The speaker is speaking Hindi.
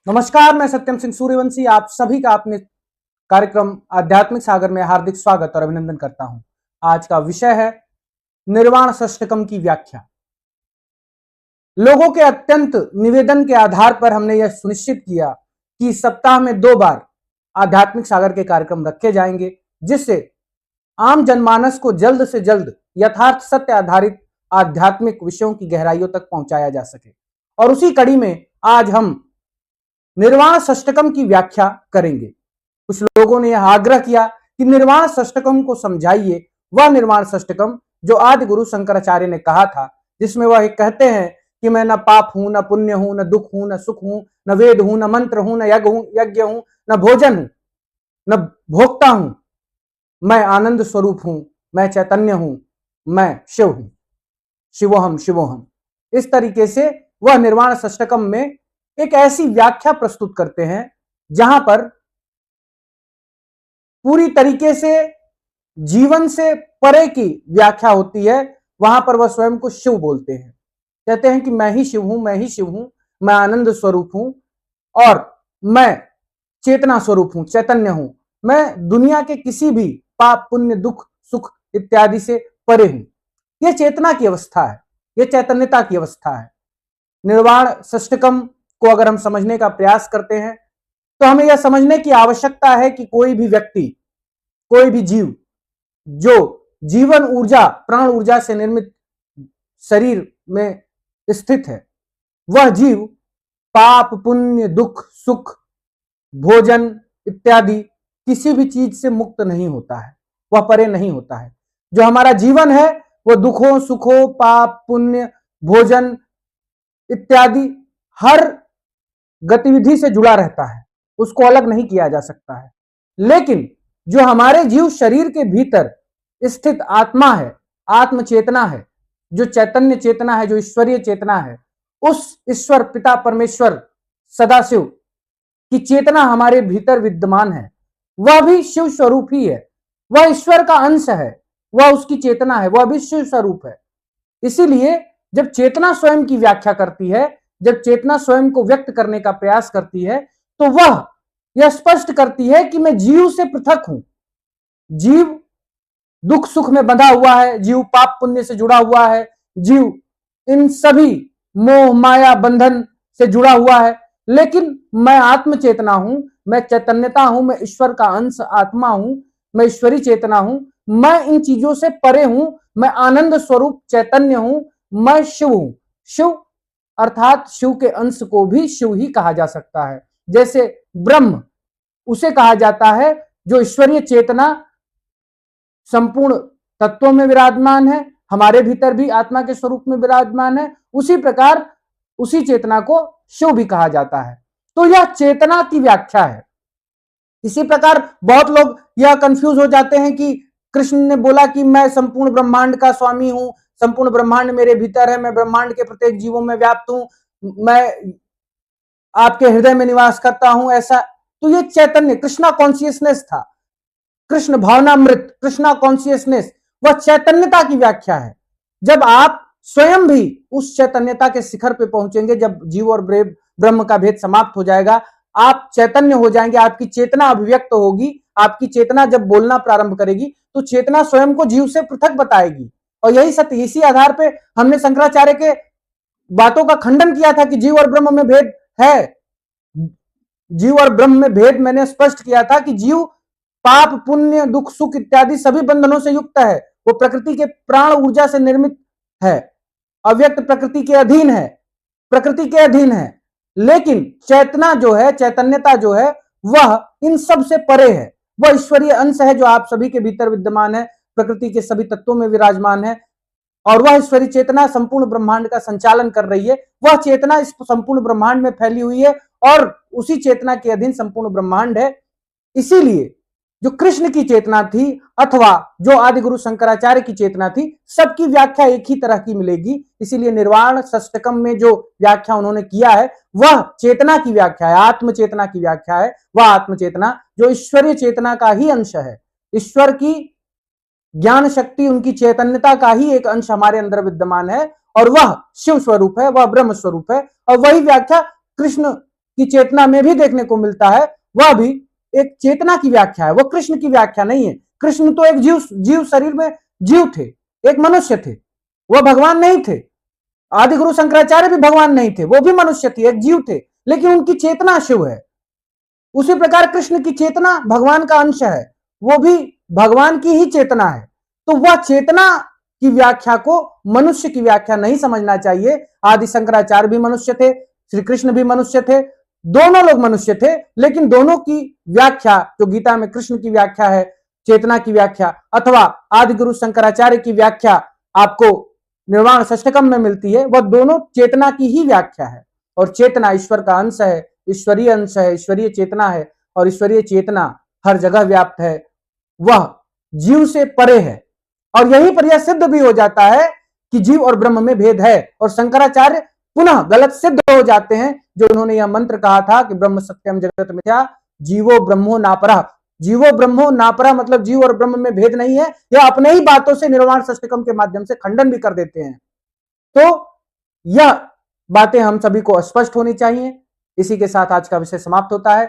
नमस्कार, मैं सत्यम सिंह सूर्यवंशी आप सभी का अपने कार्यक्रम आध्यात्मिक सागर में हार्दिक स्वागत और अभिनंदन करता हूं। आज का विषय है निर्वाण षष्टकम की व्याख्या। लोगों के अत्यंत निवेदन के आधार पर हमने यह सुनिश्चित किया कि सप्ताह में 2 बार आध्यात्मिक सागर के कार्यक्रम रखे जाएंगे, जिससे आम जनमानस को जल्द से जल्द यथार्थ सत्य आधारित आध्यात्मिक विषयों की गहराइयों तक पहुंचाया जा सके। और उसी कड़ी में आज हम निर्वाण षष्टकम की व्याख्या करेंगे। कुछ लोगों ने यह आग्रह किया कि निर्वाण षष्टकम को समझाइए, वह निर्वाण षष्टकम जो आदि गुरु शंकराचार्य ने कहा था, जिसमें वह कहते हैं कि मैं न पाप हूं, न पुण्य हूं, न दुख हूं, न सुख हूं, न वेद हूं, न मंत्र हूं, न यज्ञ हूं, न भोजन हूं, न भोक्ता हूं, मैं आनंद स्वरूप हूं, मैं चैतन्य हूं, मैं शिव हूं, शिवोहम शिवोहम। इस तरीके से वह निर्वाण षष्टकम में एक ऐसी व्याख्या प्रस्तुत करते हैं जहां पर पूरी तरीके से जीवन से परे की व्याख्या होती है। वहां पर वह स्वयं को शिव बोलते हैं, कहते हैं कि मैं ही शिव हूं, मैं ही शिव हूं, मैं आनंद स्वरूप हूं और मैं चेतना स्वरूप हूं, चैतन्य हूं, मैं दुनिया के किसी भी पाप पुण्य दुख सुख इत्यादि से परे हूं। यह चेतना की अवस्था है, यह चैतन्यता की अवस्था है। निर्वाण षष्टकम को अगर हम समझने का प्रयास करते हैं तो हमें यह समझने की आवश्यकता है कि कोई भी व्यक्ति, कोई भी जीव जो जीवन ऊर्जा प्राण ऊर्जा से निर्मित शरीर में स्थित है, वह जीव पाप पुण्य दुख सुख भोजन इत्यादि किसी भी चीज से मुक्त नहीं होता है, वह परे नहीं होता है। जो हमारा जीवन है वह दुखों सुखों पाप पुण्य भोजन इत्यादि हर गतिविधि से जुड़ा रहता है, उसको अलग नहीं किया जा सकता है। लेकिन जो हमारे जीव शरीर के भीतर स्थित आत्मा है, आत्म चेतना है, जो चैतन्य चेतना है, जो ईश्वरीय चेतना है, उस ईश्वर पिता परमेश्वर सदाशिव की चेतना हमारे भीतर विद्यमान है, वह भी शिव स्वरूप ही है, वह ईश्वर का अंश है, वह उसकी चेतना है, वह भी शिव स्वरूप है। इसीलिए जब चेतना स्वयं की व्याख्या करती है, जब चेतना स्वयं को व्यक्त करने का प्रयास करती है, तो वह यह स्पष्ट करती है कि मैं जीव से पृथक हूं। जीव दुख सुख में बंधा हुआ है, जीव पाप पुण्य से जुड़ा हुआ है, जीव इन सभी मोह माया बंधन से जुड़ा हुआ है। लेकिन मैं आत्म चेतना हूं, मैं चैतन्यता हूं, मैं ईश्वर का अंश आत्मा हूं, मैं ईश्वरी चेतना हूं, मैं इन चीजों से परे हूं, मैं आनंद स्वरूप चैतन्य हूं, मैं शिव हूं। शिव अर्थात शिव के अंश को भी शिव ही कहा जा सकता है। जैसे ब्रह्म उसे कहा जाता है जो ईश्वरीय चेतना संपूर्ण तत्वों में विराजमान है, हमारे भीतर भी आत्मा के स्वरूप में विराजमान है, उसी प्रकार उसी चेतना को शिव भी कहा जाता है। तो यह चेतना की व्याख्या है। इसी प्रकार बहुत लोग यह कंफ्यूज हो जाते हैं कि कृष्ण ने बोला कि मैं संपूर्ण ब्रह्मांड का स्वामी हूं, संपूर्ण ब्रह्मांड मेरे भीतर है, मैं ब्रह्मांड के प्रत्येक जीवों में व्याप्त हूं, मैं आपके हृदय में निवास करता हूं। ऐसा तो ये चैतन्य कृष्णा कॉन्शियसनेस था, कृष्ण भावनामृत कृष्णा कॉन्शियसनेस, वह चैतन्यता की व्याख्या है। जब आप स्वयं भी उस चैतन्यता के शिखर पे पहुंचेंगे, जब जीव और ब्रह्म का भेद समाप्त हो जाएगा, आप चैतन्य हो जाएंगे, आपकी चेतना अभिव्यक्त होगी, आपकी चेतना जब बोलना प्रारंभ करेगी तो चेतना स्वयं को जीव से पृथक बताएगी। और यही सत्य, इसी आधार पे हमने शंकराचार्य के बातों का खंडन किया था कि जीव और ब्रह्म में भेद है। जीव और ब्रह्म में भेद मैंने स्पष्ट किया था कि जीव पाप पुण्य दुख सुख इत्यादि सभी बंधनों से युक्त है, वो प्रकृति के प्राण ऊर्जा से निर्मित है, अव्यक्त प्रकृति के अधीन है, प्रकृति के अधीन है। लेकिन चेतना जो है, चैतन्यता जो है, वह इन सब से परे है, वह ईश्वरीय अंश है जो आप सभी के भीतर विद्यमान है, प्रकृति के सभी तत्वों में विराजमान है, और वह ईश्वरीय चेतना संपूर्ण ब्रह्मांड का संचालन कर रही है। वह चेतना इस संपूर्ण ब्रह्मांड में फैली हुई है और उसी चेतना के अधीन संपूर्ण ब्रह्मांड है। इसीलिए जो कृष्ण की चेतना थी अथवा जो आदि गुरु शंकराचार्य की चेतना थी, सबकी व्याख्या एक ही तरह की मिलेगी। इसीलिए निर्वाण षष्टकम में जो व्याख्या उन्होंने किया है वह चेतना की व्याख्या है, आत्म चेतना की व्याख्या है। वह आत्म चेतना जो ईश्वरीय चेतना का ही अंश है, ईश्वर की ज्ञान शक्ति उनकी चैतन्यता का ही एक अंश हमारे अंदर विद्यमान है, और वह शिव स्वरूप है, वह ब्रह्म स्वरूप है। और वही व्याख्या कृष्ण की चेतना में भी देखने को मिलता है, वह भी एक चेतना की व्याख्या है, वो कृष्ण की व्याख्या नहीं है। कृष्ण तो एक जीव शरीर में जीव थे, एक मनुष्य थे, वह भगवान नहीं थे। आदि गुरु शंकराचार्य भी भगवान नहीं थे, वो भी मनुष्य थे, एक जीव थे, लेकिन उनकी चेतना शिव है। उसी प्रकार कृष्ण की चेतना भगवान का अंश है, वो भी भगवान की ही चेतना है। तो वह चेतना की व्याख्या को मनुष्य की व्याख्या नहीं समझना चाहिए। आदि शंकराचार्य भी मनुष्य थे, श्री कृष्ण भी मनुष्य थे, दोनों लोग मनुष्य थे, लेकिन दोनों की व्याख्या जो गीता में कृष्ण की व्याख्या है, चेतना की व्याख्या, अथवा आदि गुरु शंकराचार्य की व्याख्या आपको निर्वाण षष्ठकम में मिलती है, वह दोनों चेतना की ही व्याख्या है। और चेतना ईश्वर का अंश है, ईश्वरीय अंश है, ईश्वरीय चेतना है, और ईश्वरीय चेतना हर जगह व्याप्त है, वह जीव से परे है। और यहीं पर यह सिद्ध भी हो जाता है कि जीव और ब्रह्म में भेद है, और शंकराचार्य पुनः गलत सिद्ध हो जाते हैं जो उन्होंने यह मंत्र कहा था कि ब्रह्म सत्यम जगत मिथ्या जीवो ब्रह्मो नापरः। जीवो ब्रह्मो नापरः मतलब जीव और ब्रह्म में भेद नहीं है, यह अपने ही बातों से निर्वाण षष्ठकम के माध्यम से खंडन भी कर देते हैं। तो यह बातें हम सभी को स्पष्ट होनी चाहिए। इसी के साथ आज का विषय समाप्त होता है।